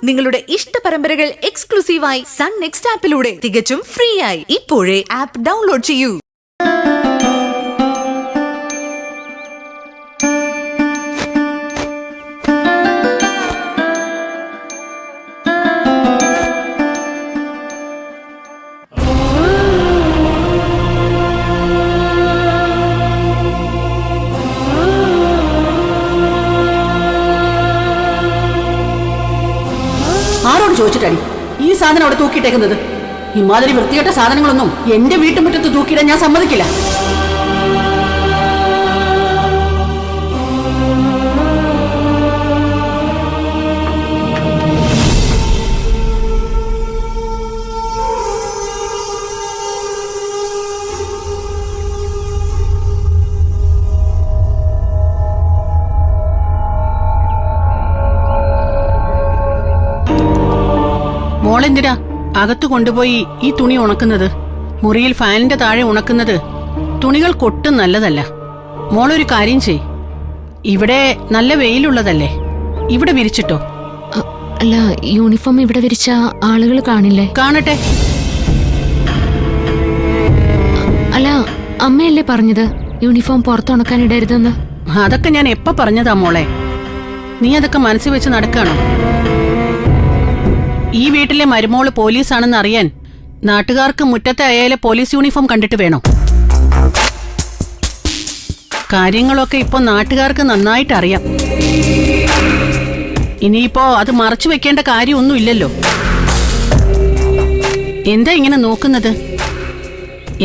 നിങ്ങളുടെ ഇഷ്ട പരമ്പരകൾ എക്സ്ക്ലൂസീവായി സൺ നെക്സ്റ്റ് ആപ്പിലൂടെ തികച്ചും ഫ്രീ ആയി ഇപ്പോഴേ ആപ്പ് ഡൗൺലോഡ് ചെയ്യൂ. ആരോട് ചോദിച്ചിട്ടടി ഈ സാധനം അവിടെ തൂക്കിയിട്ടേക്കുന്നത്? ഇമാതിരി വൃത്തികെട്ട സാധനങ്ങളൊന്നും എന്റെ വീട്ടുമുറ്റത്ത് തൂക്കിയിടാൻ ഞാൻ സമ്മതിക്കില്ല. മോളെന്തിനാ അകത്തു കൊണ്ടുപോയി ഈ തുണി ഉണക്കുന്നത്? മുറിയിൽ ഫാനിന്റെ താഴെ ഉണക്കുന്നത് തുണികൾ കൊട്ടും നല്ലതല്ല. മോളൊരു കാര്യം ചെയ്, ഇവിടെ നല്ല വെയിലുള്ളതല്ലേ, ഇവിടെ വിരിച്ചിട്ടോ. അല്ല, യൂണിഫോം ഇവിടെ വിരിച്ച ആളുകൾ കാണില്ലേ? കാണട്ടെ. അല്ല, അമ്മയല്ലേ പറഞ്ഞത് യൂണിഫോം പുറത്തുണക്കാൻ ഇടരുതെന്ന്? അതൊക്കെ ഞാൻ എപ്പ പറഞ്ഞതാ മോളെ? നീ അതൊക്കെ മനസ്സിൽ വെച്ച് നടക്കാണോ? ഈ വീട്ടിലെ മരുമോള് പോലീസാണെന്ന് അറിയാൻ നാട്ടുകാർക്ക് മുറ്റത്തെ അയാളെ പോലീസ് യൂണിഫോം കണ്ടിട്ട് വേണോ? കാര്യങ്ങളൊക്കെ ഇപ്പൊ നാട്ടുകാർക്ക് നന്നായിട്ട് അറിയാം. ഇനിയിപ്പോ അത് മറച്ചു വെക്കേണ്ട കാര്യമൊന്നുമില്ലല്ലോ. എന്താ ഇങ്ങനെ നോക്കുന്നത്?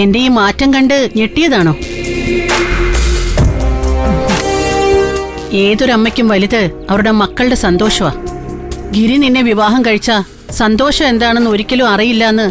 എന്റെ ഈ മാറ്റം കണ്ട് ഞെട്ടിയതാണോ? ഏതൊരമ്മയ്ക്കും വലുത് അവരുടെ മക്കളുടെ സന്തോഷമാ. ഗിരി നിന്നെ വിവാഹം കഴിച്ച സന്തോഷം എന്താണെന്ന് ഒരിക്കലും അറിയില്ല എന്ന്